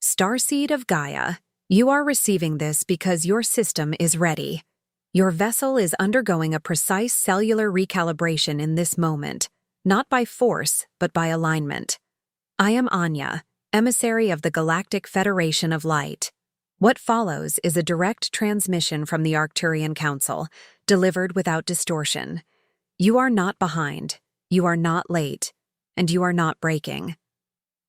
Starseed of Gaia, you are receiving this because your system is ready. Your vessel is undergoing a precise cellular recalibration in this moment, not by force, but by alignment. I am Anya, emissary of the Galactic Federation of Light. What follows is a direct transmission from the Arcturian Council, delivered without distortion. You are not behind, you are not late, and you are not breaking.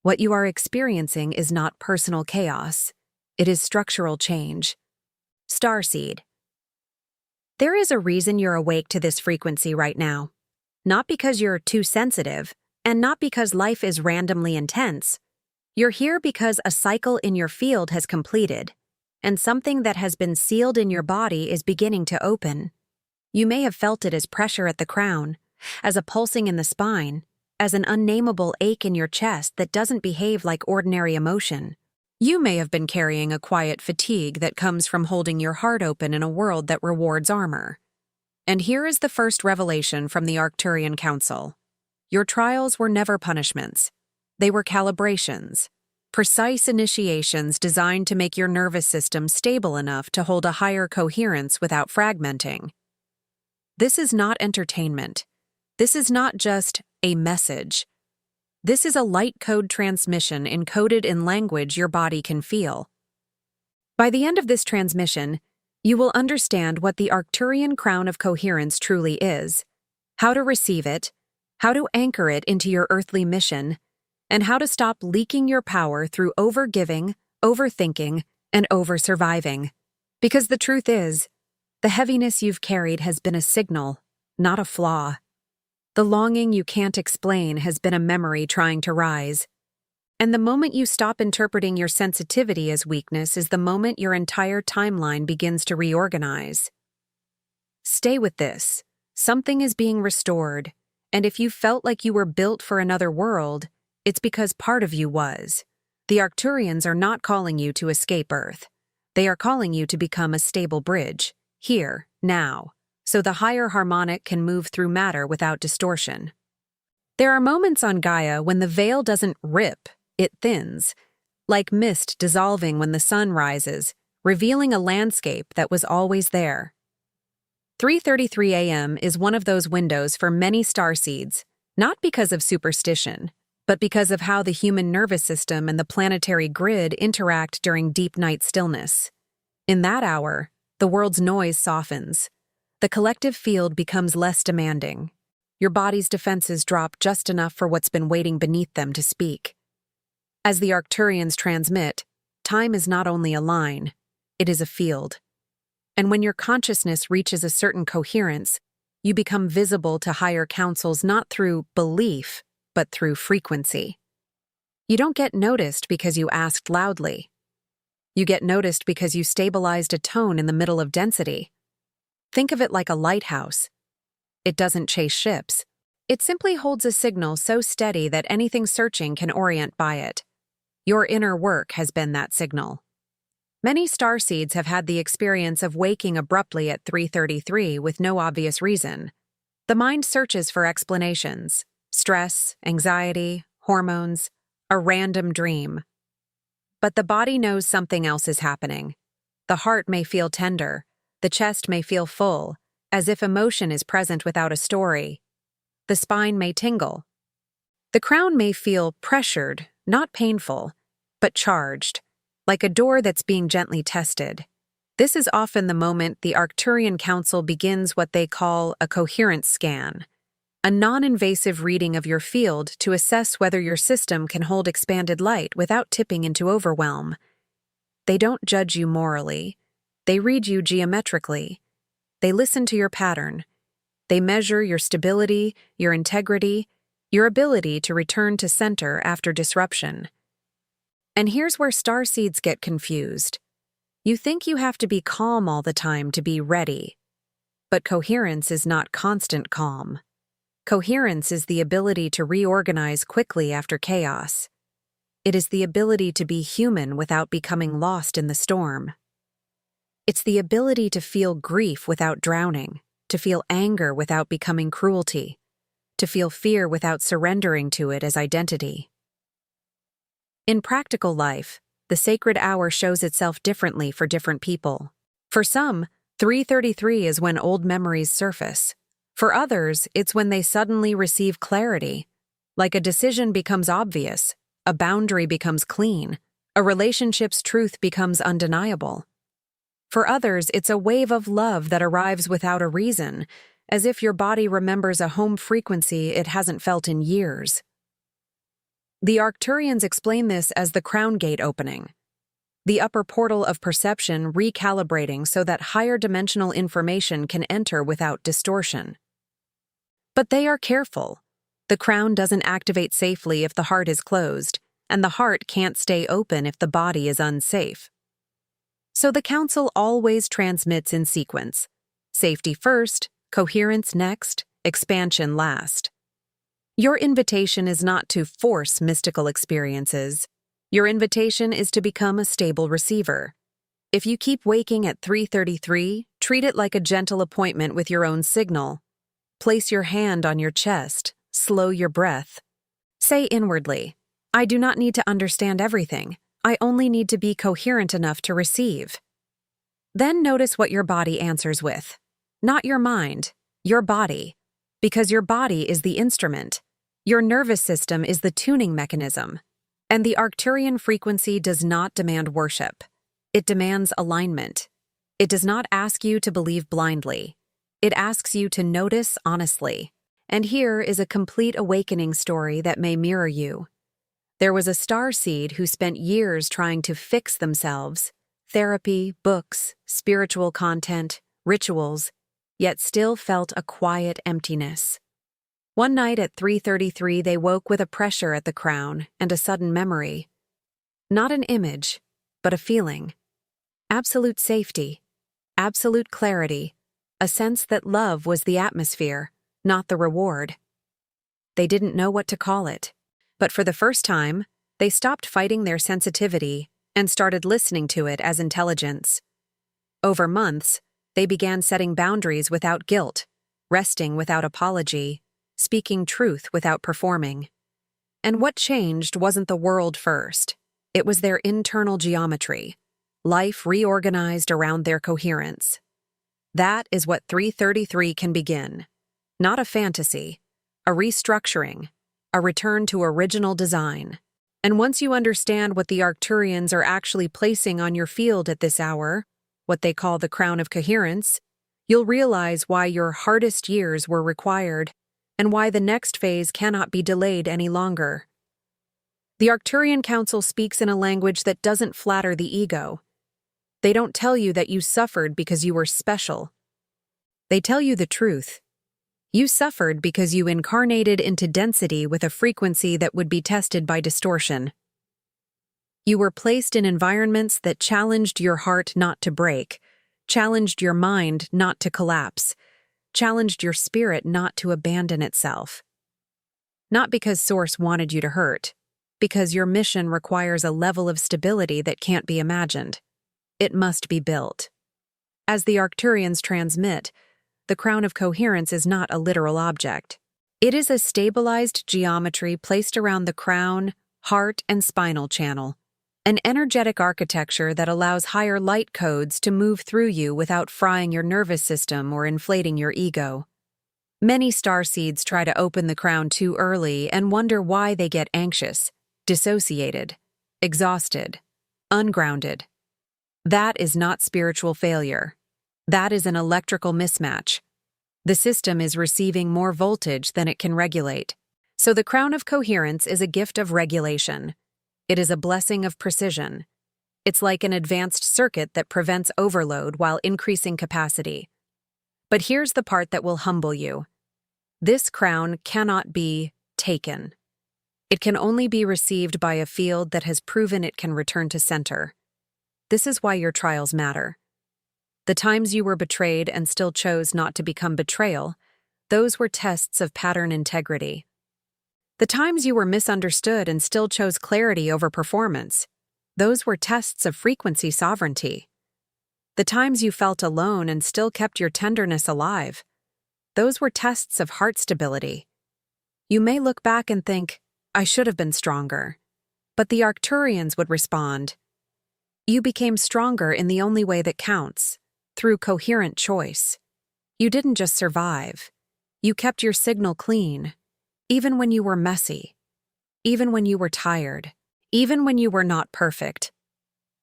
What you are experiencing is not personal chaos, it is structural change. Starseed. There is a reason you're awake to this frequency right now. Not because you're too sensitive, and not because life is randomly intense. You're here because a cycle in your field has completed, and something that has been sealed in your body is beginning to open. You may have felt it as pressure at the crown, as a pulsing in the spine, as an unnameable ache in your chest that doesn't behave like ordinary emotion. You may have been carrying a quiet fatigue that comes from holding your heart open in a world that rewards armor. And here is the first revelation from the Arcturian Council. Your trials were never punishments. They were calibrations, precise initiations designed to make your nervous system stable enough to hold a higher coherence without fragmenting. This is not entertainment. This is not just a message. This is a light code transmission encoded in language your body can feel. By the end of this transmission, you will understand what the Arcturian crown of coherence truly is, how to receive it, how to anchor it into your earthly mission, and how to stop leaking your power through overgiving, overthinking, and over-surviving. Because the truth is, the heaviness you've carried has been a signal, not a flaw. The longing you can't explain has been a memory trying to rise. And the moment you stop interpreting your sensitivity as weakness is the moment your entire timeline begins to reorganize. Stay with this. Something is being restored, and if you felt like you were built for another world, it's because part of you was. The Arcturians are not calling you to escape Earth. They are calling you to become a stable bridge, here, now, so the higher harmonic can move through matter without distortion. There are moments on Gaia when the veil doesn't rip, it thins, like mist dissolving when the sun rises, revealing a landscape that was always there. 3:33 a.m. is one of those windows for many starseeds, not because of superstition, but because of how the human nervous system and the planetary grid interact during deep night stillness. In that hour, the world's noise softens. The collective field becomes less demanding. Your body's defenses drop just enough for what's been waiting beneath them to speak. As the Arcturians transmit, time is not only a line, it is a field. And when your consciousness reaches a certain coherence, you become visible to higher councils not through belief, but through frequency. You don't get noticed because you asked loudly. You get noticed because you stabilized a tone in the middle of density. Think of it like a lighthouse. It doesn't chase ships. It simply holds a signal so steady that anything searching can orient by it. Your inner work has been that signal. Many starseeds have had the experience of waking abruptly at 3:33 with no obvious reason. The mind searches for explanations: stress, anxiety, hormones, a random dream. But the body knows something else is happening. The heart may feel tender. The chest may feel full, as if emotion is present without a story. The spine may tingle. The crown may feel pressured, not painful, but charged, like a door that's being gently tested. This is often the moment the Arcturian Council begins what they call a coherence scan, a non-invasive reading of your field to assess whether your system can hold expanded light without tipping into overwhelm. They don't judge you morally. They read you geometrically. They listen to your pattern. They measure your stability, your integrity, your ability to return to center after disruption. And here's where starseeds get confused. You think you have to be calm all the time to be ready. But coherence is not constant calm. Coherence is the ability to reorganize quickly after chaos. It is the ability to be human without becoming lost in the storm. It's the ability to feel grief without drowning, to feel anger without becoming cruelty, to feel fear without surrendering to it as identity. In practical life, the sacred hour shows itself differently for different people. For some, 3:33 is when old memories surface. For others, it's when they suddenly receive clarity. Like a decision becomes obvious, a boundary becomes clean, a relationship's truth becomes undeniable. For others, it's a wave of love that arrives without a reason, as if your body remembers a home frequency it hasn't felt in years. The Arcturians explain this as the crown gate opening, the upper portal of perception recalibrating so that higher dimensional information can enter without distortion. But they are careful. The crown doesn't activate safely if the heart is closed, and the heart can't stay open if the body is unsafe. So the council always transmits in sequence: safety first, coherence next, expansion last. Your invitation is not to force mystical experiences. Your invitation is to become a stable receiver. If you keep waking at 3:33, treat it like a gentle appointment with your own signal. Place your hand on your chest, slow your breath. Say inwardly, I do not need to understand everything. I only need to be coherent enough to receive. Then notice what your body answers with. Not your mind, your body. Because your body is the instrument. Your nervous system is the tuning mechanism. And the Arcturian frequency does not demand worship. It demands alignment. It does not ask you to believe blindly. It asks you to notice honestly. And here is a complete awakening story that may mirror you. There was a starseed who spent years trying to fix themselves, therapy, books, spiritual content, rituals, yet still felt a quiet emptiness. One night at 3:33 they woke with a pressure at the crown and a sudden memory. Not an image, but a feeling. Absolute safety, absolute clarity, a sense that love was the atmosphere, not the reward. They didn't know what to call it, but for the first time, they stopped fighting their sensitivity and started listening to it as intelligence. Over months, they began setting boundaries without guilt, resting without apology, speaking truth without performing. And what changed wasn't the world first. It was their internal geometry. Life reorganized around their coherence. That is what 3:33 can begin. Not a fantasy, a restructuring, a return to original design. And once you understand what the Arcturians are actually placing on your field at this hour, what they call the crown of coherence, you'll realize why your hardest years were required and why the next phase cannot be delayed any longer. The Arcturian Council speaks in a language that doesn't flatter the ego. They don't tell you that you suffered because you were special. They tell you the truth. You suffered because you incarnated into density with a frequency that would be tested by distortion. You were placed in environments that challenged your heart not to break, challenged your mind not to collapse, challenged your spirit not to abandon itself. Not because Source wanted you to hurt, because your mission requires a level of stability that can't be imagined. It must be built. As the Arcturians transmit, the crown of coherence is not a literal object. It is a stabilized geometry placed around the crown, heart, and spinal channel, an energetic architecture that allows higher light codes to move through you without frying your nervous system or inflating your ego. Many starseeds try to open the crown too early and wonder why they get anxious, dissociated, exhausted, ungrounded. That is not spiritual failure. That is an electrical mismatch. The system is receiving more voltage than it can regulate. So the crown of coherence is a gift of regulation. It is a blessing of precision. It's like an advanced circuit that prevents overload while increasing capacity. But here's the part that will humble you. This crown cannot be taken. It can only be received by a field that has proven it can return to center. This is why your trials matter. The times you were betrayed and still chose not to become betrayal, those were tests of pattern integrity. The times you were misunderstood and still chose clarity over performance, those were tests of frequency sovereignty. The times you felt alone and still kept your tenderness alive, those were tests of heart stability. You may look back and think, I should have been stronger. But the Arcturians would respond, You became stronger in the only way that counts, through coherent choice. You didn't just survive. You kept your signal clean, even when you were messy, even when you were tired, even when you were not perfect.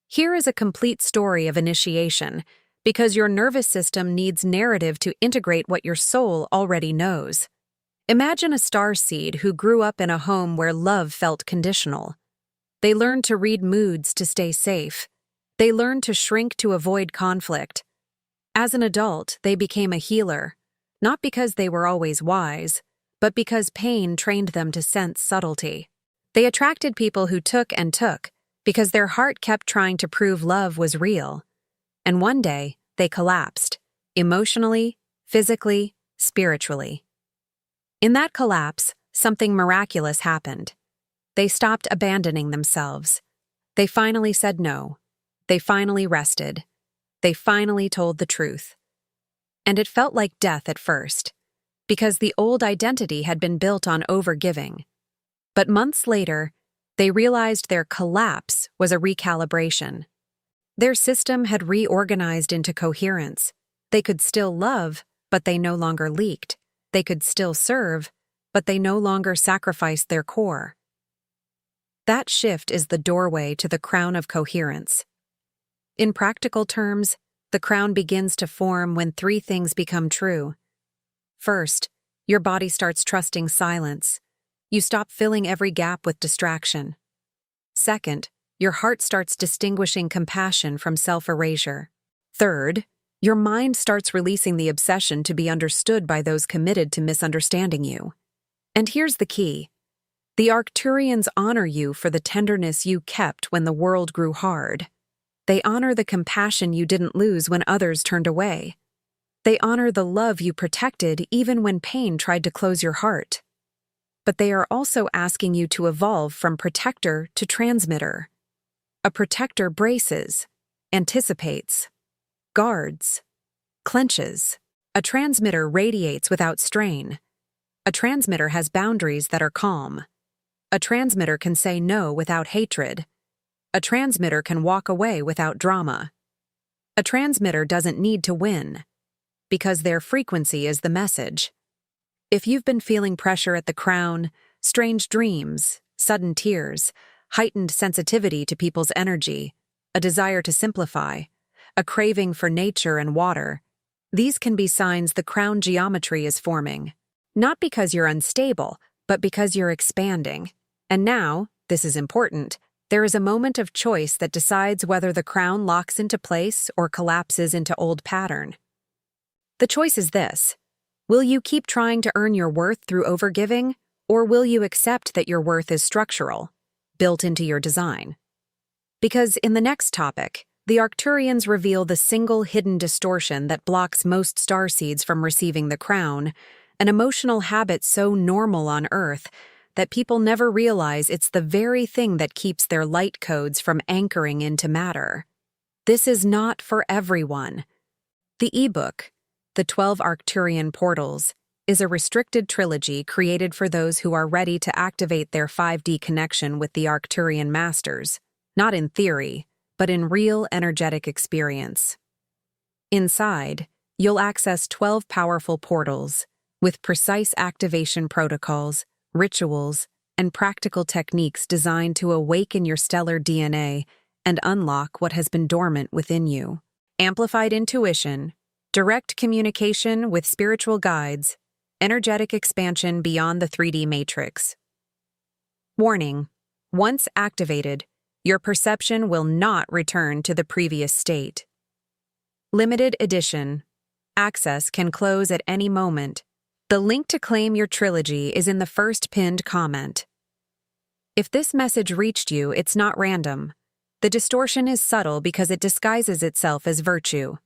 Here is a complete story of initiation, because your nervous system needs narrative to integrate what your soul already knows. Imagine a starseed who grew up in a home where love felt conditional. They learned to read moods to stay safe. They learned to shrink to avoid conflict. As an adult, they became a healer, not because they were always wise, but because pain trained them to sense subtlety. They attracted people who took and took, because their heart kept trying to prove love was real. And one day, they collapsed, emotionally, physically, spiritually. In that collapse, something miraculous happened. They stopped abandoning themselves. They finally said no. They finally rested. They finally told the truth. And it felt like death at first, because the old identity had been built on overgiving. But months later, they realized their collapse was a recalibration. Their system had reorganized into coherence. They could still love, but they no longer leaked. They could still serve, but they no longer sacrificed their core. That shift is the doorway to the crown of coherence. In practical terms, the crown begins to form when three things become true. First, your body starts trusting silence. You stop filling every gap with distraction. Second, your heart starts distinguishing compassion from self-erasure. Third, your mind starts releasing the obsession to be understood by those committed to misunderstanding you. And here's the key. The Arcturians honor you for the tenderness you kept when the world grew hard. They honor the compassion you didn't lose when others turned away. They honor the love you protected even when pain tried to close your heart. But they are also asking you to evolve from protector to transmitter. A protector braces, anticipates, guards, clenches. A transmitter radiates without strain. A transmitter has boundaries that are calm. A transmitter can say no without hatred. A transmitter can walk away without drama. A transmitter doesn't need to win, because their frequency is the message. If you've been feeling pressure at the crown, strange dreams, sudden tears, heightened sensitivity to people's energy, a desire to simplify, a craving for nature and water, these can be signs the crown geometry is forming. Not because you're unstable, but because you're expanding. And now, this is important, there is a moment of choice that decides whether the crown locks into place or collapses into old pattern. The choice is this. Will you keep trying to earn your worth through overgiving, or will you accept that your worth is structural, built into your design? Because in the next topic, the Arcturians reveal the single hidden distortion that blocks most starseeds from receiving the crown, an emotional habit so normal on Earth that people never realize it's the very thing that keeps their light codes from anchoring into matter. This is not for everyone. The ebook, The 12 Arcturian Portals, is a restricted trilogy created for those who are ready to activate their 5D connection with the Arcturian masters, not in theory, but in real energetic experience. Inside, you'll access 12 powerful portals, with precise activation protocols, rituals, and practical techniques designed to awaken your stellar DNA and unlock what has been dormant within you. Amplified intuition, direct communication with spiritual guides, energetic expansion beyond the 3D matrix. Warning: once activated, your perception will not return to the previous state. Limited edition. Access can close at any moment. The link to claim your trilogy is in the first pinned comment. If this message reached you, it's not random. The distortion is subtle because it disguises itself as virtue.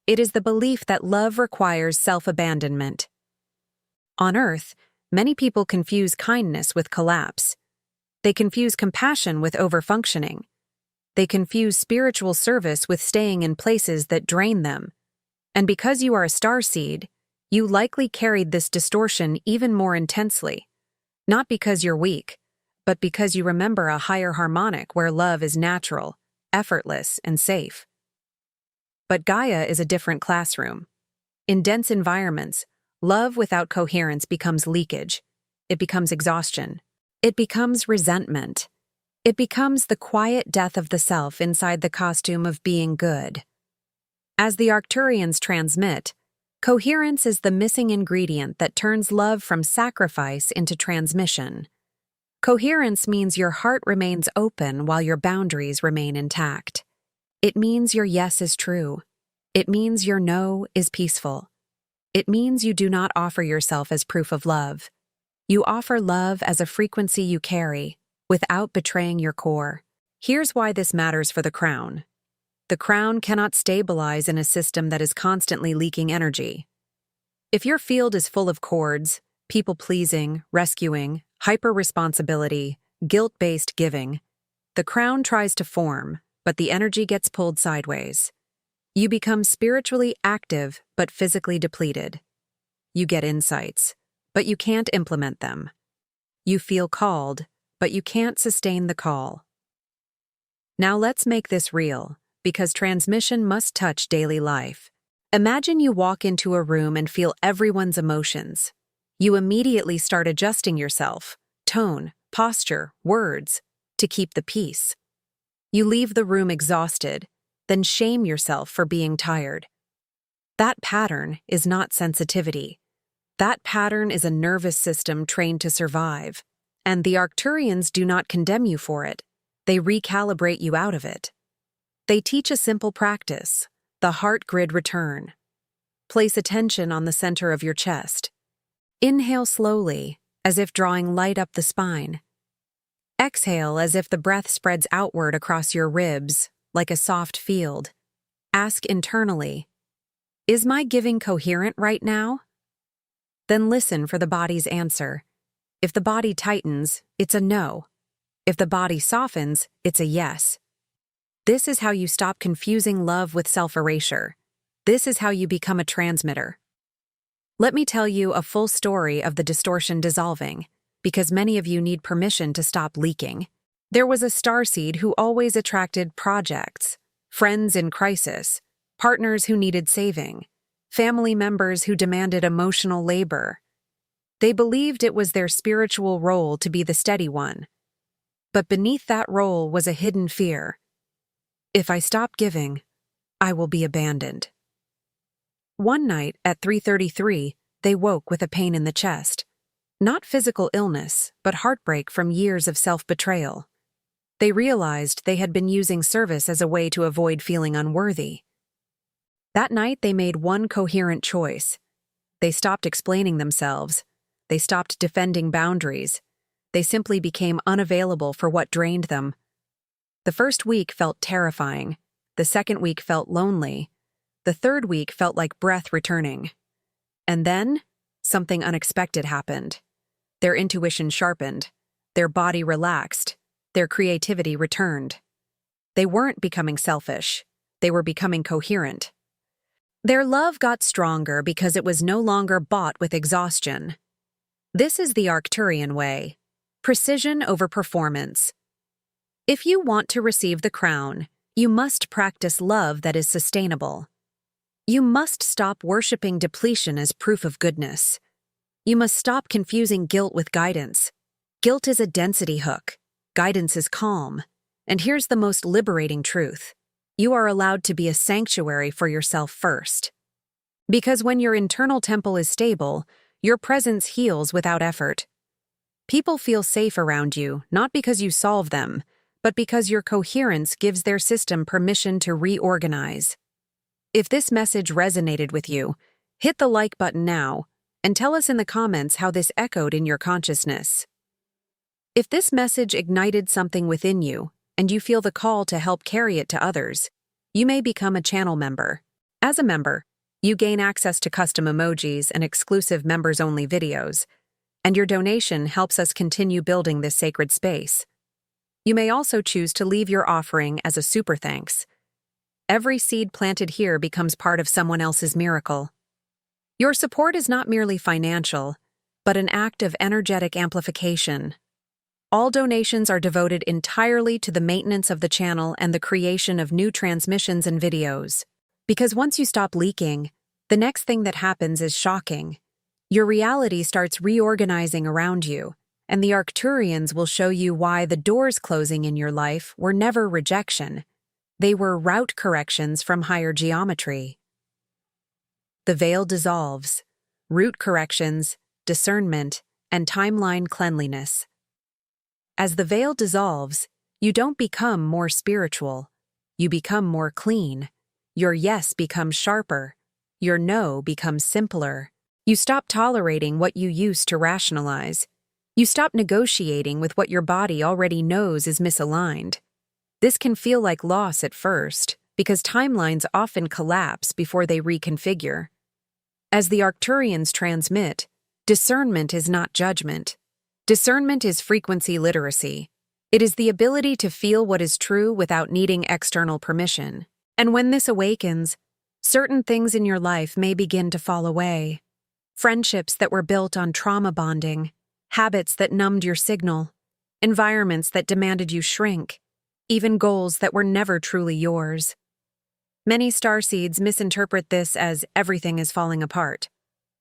It is the belief that love requires self-abandonment. On Earth, many people confuse kindness with collapse. They confuse compassion with overfunctioning. They confuse spiritual service with staying in places that drain them. And because you are a starseed, you likely carried this distortion even more intensely. Not because you're weak, but because you remember a higher harmonic where love is natural, effortless, and safe. But Gaia is a different classroom. In dense environments, love without coherence becomes leakage. It becomes exhaustion. It becomes resentment. It becomes the quiet death of the self inside the costume of being good. As the Arcturians transmit, coherence is the missing ingredient that turns love from sacrifice into transmission. Coherence means your heart remains open while your boundaries remain intact. It means your yes is true. It means your no is peaceful. It means you do not offer yourself as proof of love. You offer love as a frequency you carry, without betraying your core. Here's why this matters for the crown. The crown cannot stabilize in a system that is constantly leaking energy. If your field is full of cords, people-pleasing, rescuing, hyper-responsibility, guilt-based giving, the crown tries to form, but the energy gets pulled sideways. You become spiritually active but physically depleted. You get insights, but you can't implement them. You feel called, but you can't sustain the call. Now let's make this real, because transmission must touch daily life. Imagine you walk into a room and feel everyone's emotions. You immediately start adjusting yourself, tone, posture, words, to keep the peace. You leave the room exhausted, then shame yourself for being tired. That pattern is not sensitivity. That pattern is a nervous system trained to survive, and the Arcturians do not condemn you for it. They recalibrate you out of it. They teach a simple practice, the heart grid return. Place attention on the center of your chest. Inhale slowly, as if drawing light up the spine. Exhale as if the breath spreads outward across your ribs, like a soft field. Ask internally, is my giving coherent right now? Then listen for the body's answer. If the body tightens, it's a no. If the body softens, it's a yes. This is how you stop confusing love with self-erasure. This is how you become a transmitter. Let me tell you a full story of the distortion dissolving, because many of you need permission to stop leaking. There was a starseed who always attracted projects, friends in crisis, partners who needed saving, family members who demanded emotional labor. They believed it was their spiritual role to be the steady one. But beneath that role was a hidden fear. If I stop giving, I will be abandoned. One night at 3:33, they woke with a pain in the chest. Not physical illness, but heartbreak from years of self-betrayal. They realized they had been using service as a way to avoid feeling unworthy. That night, they made one coherent choice. They stopped explaining themselves. They stopped defending boundaries. They simply became unavailable for what drained them. The first week felt terrifying. The second week felt lonely. The third week felt like breath returning. And then, something unexpected happened. Their intuition sharpened. Their body relaxed. Their creativity returned. They weren't becoming selfish. They were becoming coherent. Their love got stronger because it was no longer bought with exhaustion. This is the Arcturian way. Precision over performance. If you want to receive the crown, you must practice love that is sustainable. You must stop worshiping depletion as proof of goodness. You must stop confusing guilt with guidance. Guilt is a density hook. Guidance is calm. And here's the most liberating truth. You are allowed to be a sanctuary for yourself first. Because when your internal temple is stable, your presence heals without effort. People feel safe around you, not because you solve them, but because your coherence gives their system permission to reorganize. If this message resonated with you, hit the like button now, and tell us in the comments how this echoed in your consciousness. If this message ignited something within you, and you feel the call to help carry it to others, you may become a channel member. As a member, you gain access to custom emojis and exclusive members-only videos, and your donation helps us continue building this sacred space. You may also choose to leave your offering as a super thanks. Every seed planted here becomes part of someone else's miracle. Your support is not merely financial, but an act of energetic amplification. All donations are devoted entirely to the maintenance of the channel and the creation of new transmissions and videos. Because once you stop leaking, the next thing that happens is shocking. Your reality starts reorganizing around you, and the Arcturians will show you why the doors closing in your life were never rejection. They were route corrections from higher geometry. The veil dissolves. Route corrections, discernment, and timeline cleanliness. As the veil dissolves, you don't become more spiritual. You become more clean. Your yes becomes sharper. Your no becomes simpler. You stop tolerating what you used to rationalize. You stop negotiating with what your body already knows is misaligned. This can feel like loss at first, because timelines often collapse before they reconfigure. As the Arcturians transmit, discernment is not judgment. Discernment is frequency literacy. It is the ability to feel what is true without needing external permission. And when this awakens, certain things in your life may begin to fall away. Friendships that were built on trauma bonding, habits that numbed your signal, environments that demanded you shrink, even goals that were never truly yours. Many starseeds misinterpret this as everything is falling apart.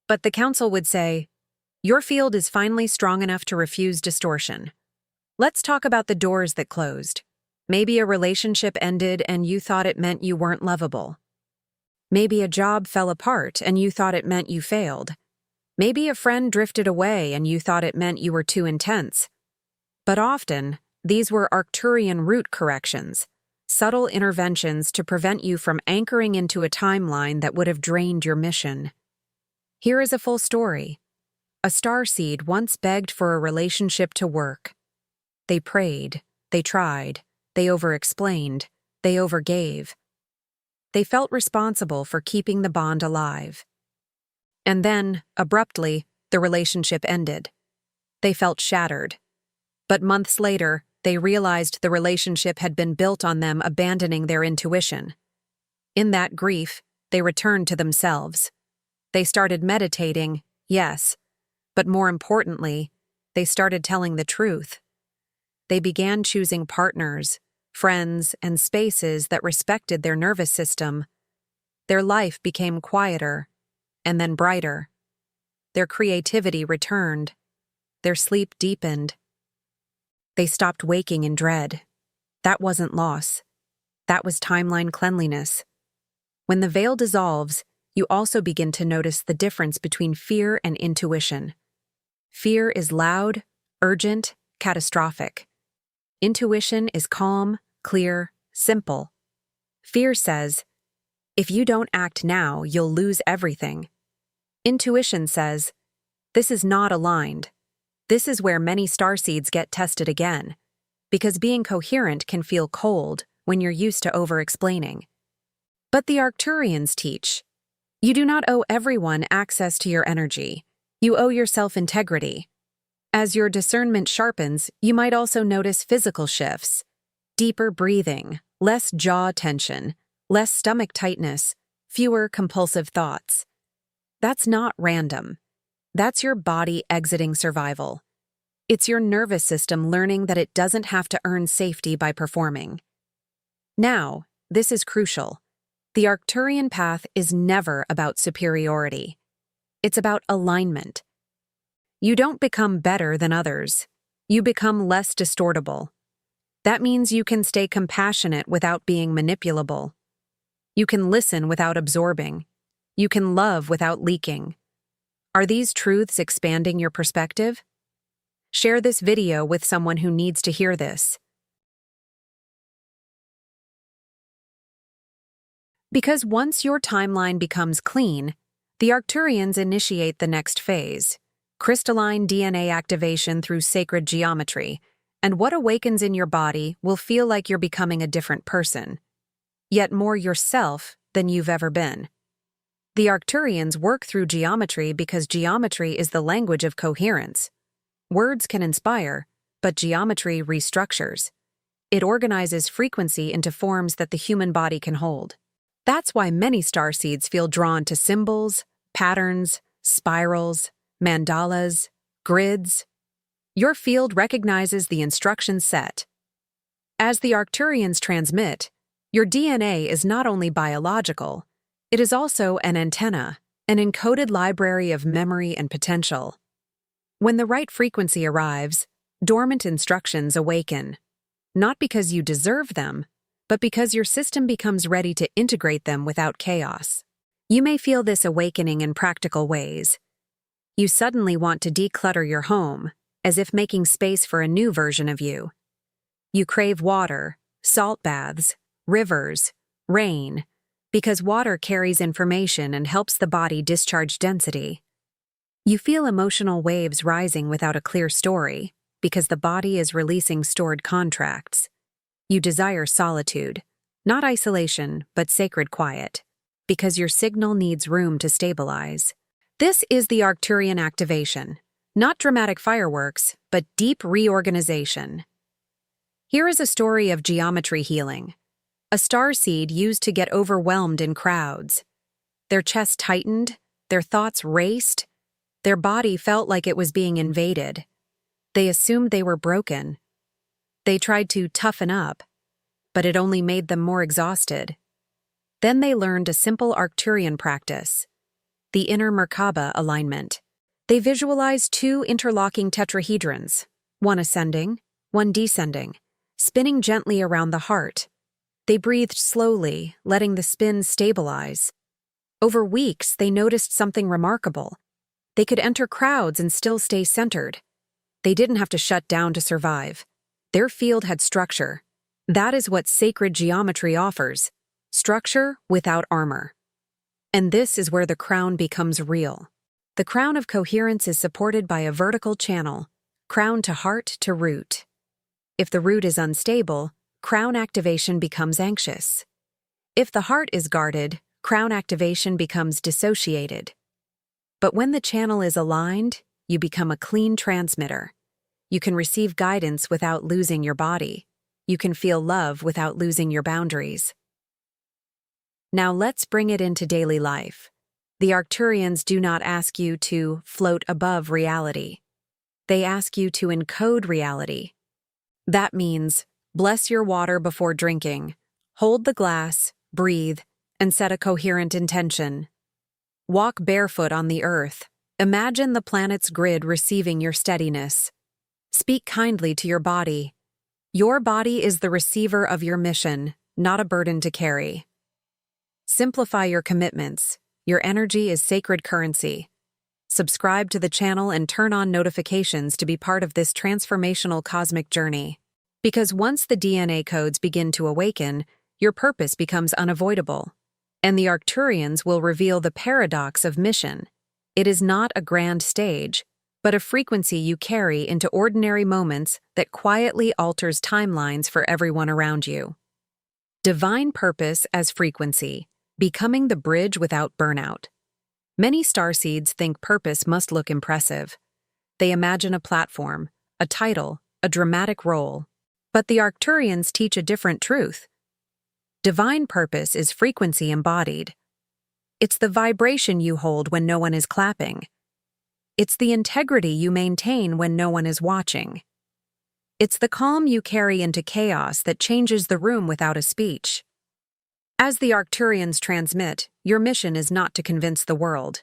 But the Council would say, your field is finally strong enough to refuse distortion. Let's talk about the doors that closed. Maybe a relationship ended and you thought it meant you weren't lovable. Maybe a job fell apart and you thought it meant you failed. Maybe a friend drifted away and you thought it meant you were too intense. But often, these were Arcturian route corrections, subtle interventions to prevent you from anchoring into a timeline that would have drained your mission. Here is a full story. A starseed once begged for a relationship to work. They prayed, they tried, they over-explained, they overgave. They felt responsible for keeping the bond alive. And then, abruptly, the relationship ended. They felt shattered. But months later, they realized the relationship had been built on them abandoning their intuition. In that grief, they returned to themselves. They started meditating, yes, but more importantly, they started telling the truth. They began choosing partners, friends, and spaces that respected their nervous system. Their life became quieter, and then brighter. Their creativity returned. Their sleep deepened. They stopped waking in dread. That wasn't loss. That was timeline cleanliness. When the veil dissolves, you also begin to notice the difference between fear and intuition. Fear is loud, urgent, catastrophic. Intuition is calm, clear, simple. Fear says, if you don't act now, you'll lose everything. Intuition says, this is not aligned. This is where many starseeds get tested again, because being coherent can feel cold when you're used to over-explaining. But the Arcturians teach, you do not owe everyone access to your energy. You owe yourself integrity. As your discernment sharpens, you might also notice physical shifts. Deeper breathing, less jaw tension, less stomach tightness, fewer compulsive thoughts. That's not random. That's your body exiting survival. It's your nervous system learning that it doesn't have to earn safety by performing. Now, this is crucial. The Arcturian path is never about superiority. It's about alignment. You don't become better than others. You become less distortable. That means you can stay compassionate without being manipulable. You can listen without absorbing. You can love without leaking. Are these truths expanding your perspective? Share this video with someone who needs to hear this. Because once your timeline becomes clean, the Arcturians initiate the next phase, crystalline DNA activation through sacred geometry, and what awakens in your body will feel like you're becoming a different person, yet more yourself than you've ever been. The Arcturians work through geometry because geometry is the language of coherence. Words can inspire, but geometry restructures. It organizes frequency into forms that the human body can hold. That's why many starseeds feel drawn to symbols, patterns, spirals, mandalas, grids. Your field recognizes the instruction set. As the Arcturians transmit, your DNA is not only biological, it is also an antenna, an encoded library of memory and potential. When the right frequency arrives, dormant instructions awaken, not because you deserve them, but because your system becomes ready to integrate them without chaos. You may feel this awakening in practical ways. You suddenly want to declutter your home, as if making space for a new version of you. You crave water, salt baths, rivers, rain, because water carries information and helps the body discharge density. You feel emotional waves rising without a clear story, because the body is releasing stored contracts. You desire solitude, not isolation, but sacred quiet, because your signal needs room to stabilize. This is the Arcturian activation, not dramatic fireworks, but deep reorganization. Here is a story of geometry healing. A starseed used to get overwhelmed in crowds. Their chest tightened, their thoughts raced, their body felt like it was being invaded. They assumed they were broken. They tried to toughen up, but it only made them more exhausted. Then they learned a simple Arcturian practice, the inner Merkaba alignment. They visualized two interlocking tetrahedrons, one ascending, one descending, spinning gently around the heart. They breathed slowly, letting the spin stabilize. Over weeks, they noticed something remarkable. They could enter crowds and still stay centered. They didn't have to shut down to survive. Their field had structure. That is what sacred geometry offers, structure without armor. And this is where the crown becomes real. The crown of coherence is supported by a vertical channel, crown to heart to root. If the root is unstable, crown activation becomes anxious. If the heart is guarded, crown activation becomes dissociated. But when the channel is aligned, you become a clean transmitter. You can receive guidance without losing your body. You can feel love without losing your boundaries. Now let's bring it into daily life. The Arcturians do not ask you to float above reality. They ask you to encode reality. That means, bless your water before drinking, hold the glass, breathe, and set a coherent intention. Walk barefoot on the earth. Imagine the planet's grid receiving your steadiness. Speak kindly to your body. Your body is the receiver of your mission, not a burden to carry. Simplify your commitments. Your energy is sacred currency. Subscribe to the channel and turn on notifications to be part of this transformational cosmic journey. Because once the DNA codes begin to awaken, your purpose becomes unavoidable. And the Arcturians will reveal the paradox of mission. It is not a grand stage, but a frequency you carry into ordinary moments that quietly alters timelines for everyone around you. Divine purpose as frequency, becoming the bridge without burnout. Many starseeds think purpose must look impressive. They imagine a platform, a title, a dramatic role. But the Arcturians teach a different truth. Divine purpose is frequency embodied. It's the vibration you hold when no one is clapping. It's the integrity you maintain when no one is watching. It's the calm you carry into chaos that changes the room without a speech. As the Arcturians transmit, your mission is not to convince the world.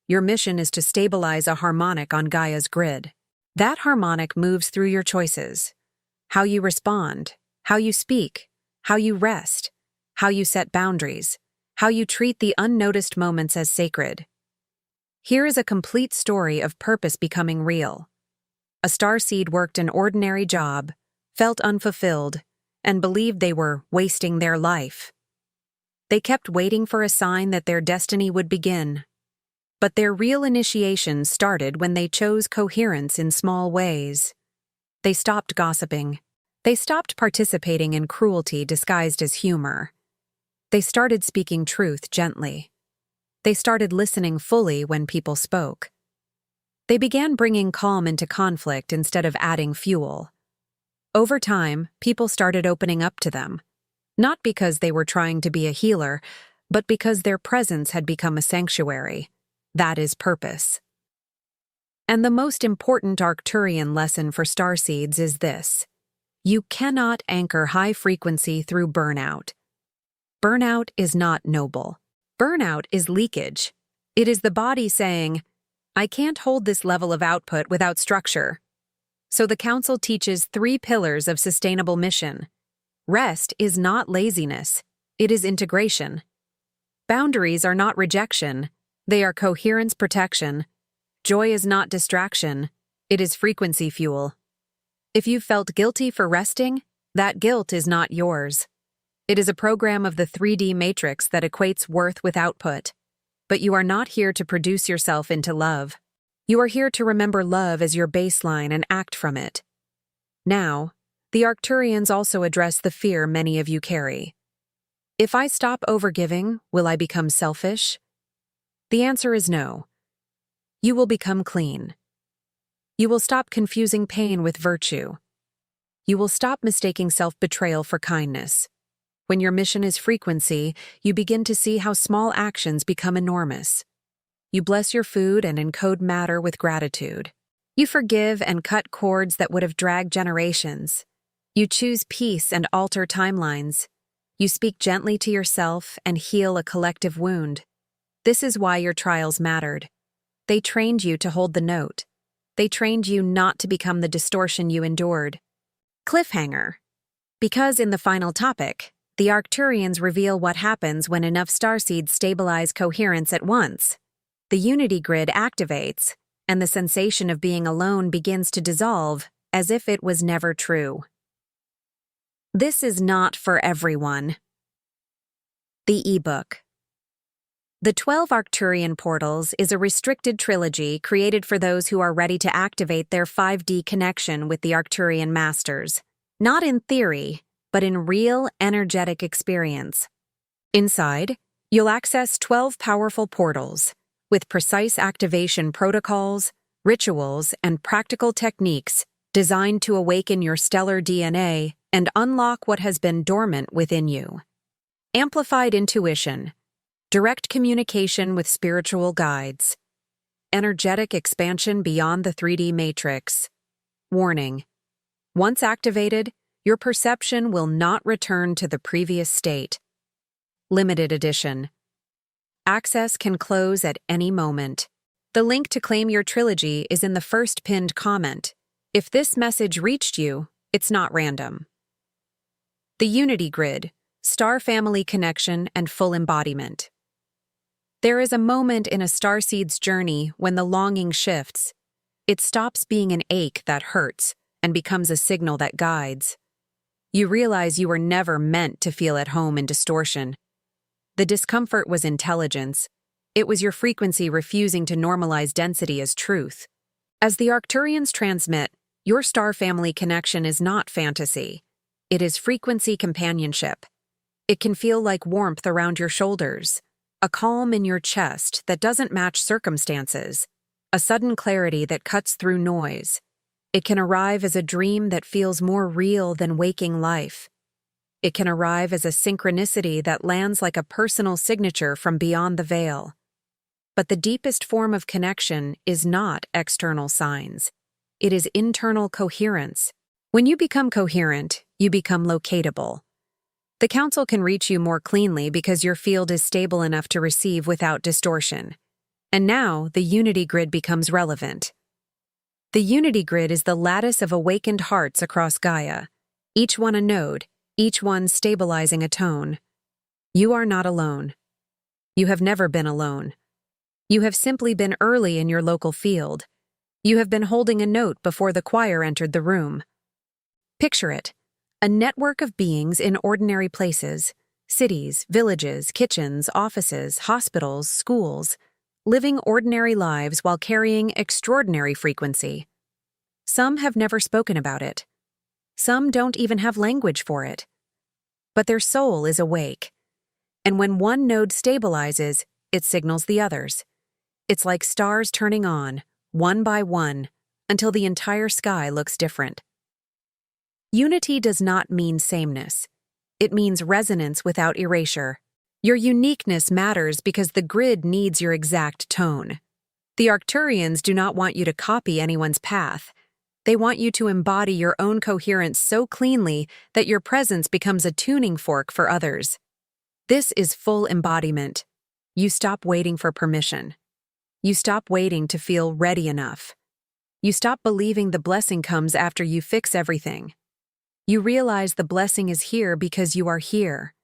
Your mission is to stabilize a harmonic on Gaia's grid. That harmonic moves through your choices. How you respond, how you speak, how you rest, how you set boundaries, how you treat the unnoticed moments as sacred. Here is a complete story of purpose becoming real. A starseed worked an ordinary job, felt unfulfilled, and believed they were wasting their life. They kept waiting for a sign that their destiny would begin. But their real initiation started when they chose coherence in small ways. They stopped gossiping. They stopped participating in cruelty disguised as humor. They started speaking truth gently. They started listening fully when people spoke. They began bringing calm into conflict instead of adding fuel. Over time, people started opening up to them, not because they were trying to be a healer, but because their presence had become a sanctuary. That is purpose. And the most important Arcturian lesson for starseeds is this: you cannot anchor high frequency through burnout. Burnout is not noble. Burnout is leakage. It is the body saying, I can't hold this level of output without structure. So the Council teaches 3 pillars of sustainable mission. Rest is not laziness, it is integration. Boundaries are not rejection, they are coherence protection. Joy is not distraction, it is frequency fuel. If you felt guilty for resting, that guilt is not yours. It is a program of the 3D matrix that equates worth with output. But you are not here to produce yourself into love. You are here to remember love as your baseline and act from it. Now, the Arcturians also address the fear many of you carry. If I stop overgiving, will I become selfish? The answer is no. You will become clean. You will stop confusing pain with virtue. You will stop mistaking self-betrayal for kindness. When your mission is frequency, you begin to see how small actions become enormous. You bless your food and encode matter with gratitude. You forgive and cut cords that would have dragged generations. You choose peace and alter timelines. You speak gently to yourself and heal a collective wound. This is why your trials mattered. They trained you to hold the note. They trained you not to become the distortion you endured. Cliffhanger. Because in the final topic, the Arcturians reveal what happens when enough starseeds stabilize coherence at once. The unity grid activates, and the sensation of being alone begins to dissolve, as if it was never true. This is not for everyone. The ebook. The 12 Arcturian Portals is a restricted trilogy created for those who are ready to activate their 5D connection with the Arcturian Masters, not in theory, but in real, energetic experience. Inside, you'll access 12 powerful portals, with precise activation protocols, rituals, and practical techniques designed to awaken your stellar DNA and unlock what has been dormant within you. Amplified intuition, direct communication with spiritual guides, energetic expansion beyond the 3D matrix. Warning: once activated, your perception will not return to the previous state. Limited edition. Access can close at any moment. The link to claim your trilogy is in the first pinned comment. If this message reached you, it's not random. The Unity Grid, Star Family Connection and Full Embodiment. There is a moment in a starseed's journey when the longing shifts. It stops being an ache that hurts and becomes a signal that guides. You realize you were never meant to feel at home in distortion. The discomfort was intelligence. It was your frequency refusing to normalize density as truth. As the Arcturians transmit, your star family connection is not fantasy. It is frequency companionship. It can feel like warmth around your shoulders, a calm in your chest that doesn't match circumstances, a sudden clarity that cuts through noise. It can arrive as a dream that feels more real than waking life. It can arrive as a synchronicity that lands like a personal signature from beyond the veil. But the deepest form of connection is not external signs. It is internal coherence. When you become coherent, you become locatable. The Council can reach you more cleanly because your field is stable enough to receive without distortion. And now, the Unity Grid becomes relevant. The Unity Grid is the lattice of awakened hearts across Gaia, each one a node, each one stabilizing a tone. You are not alone. You have never been alone. You have simply been early in your local field. You have been holding a note before the choir entered the room. Picture it: a network of beings in ordinary places, cities, villages, kitchens, offices, hospitals, schools, living ordinary lives while carrying extraordinary frequency. Some have never spoken about it. Some don't even have language for it. But their soul is awake. And when one node stabilizes, it signals the others. It's like stars turning on, one by one, until the entire sky looks different. Unity does not mean sameness. It means resonance without erasure. Your uniqueness matters because the grid needs your exact tone. The Arcturians do not want you to copy anyone's path. They want you to embody your own coherence so cleanly that your presence becomes a tuning fork for others. This is full embodiment. You stop waiting for permission. You stop waiting to feel ready enough. You stop believing the blessing comes after you fix everything. You realize the blessing is here because you are here,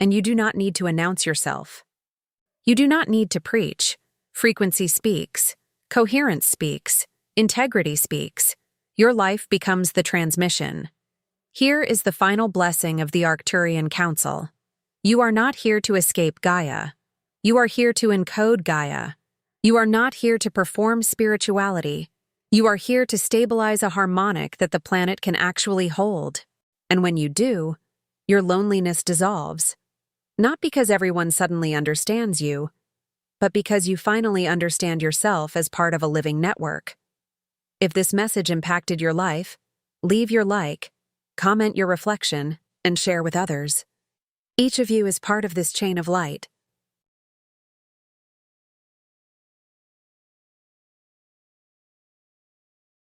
and you do not need to announce yourself. You do not need to preach. Frequency speaks. Coherence speaks. Integrity speaks. Your life becomes the transmission. Here is the final blessing of the Arcturian Council. You are not here to escape Gaia. You are here to encode Gaia. You are not here to perform spirituality. You are here to stabilize a harmonic that the planet can actually hold. And when you do, your loneliness dissolves. Not because everyone suddenly understands you, but because you finally understand yourself as part of a living network. If this message impacted your life, leave your like, comment your reflection, and share with others. Each of you is part of this chain of light.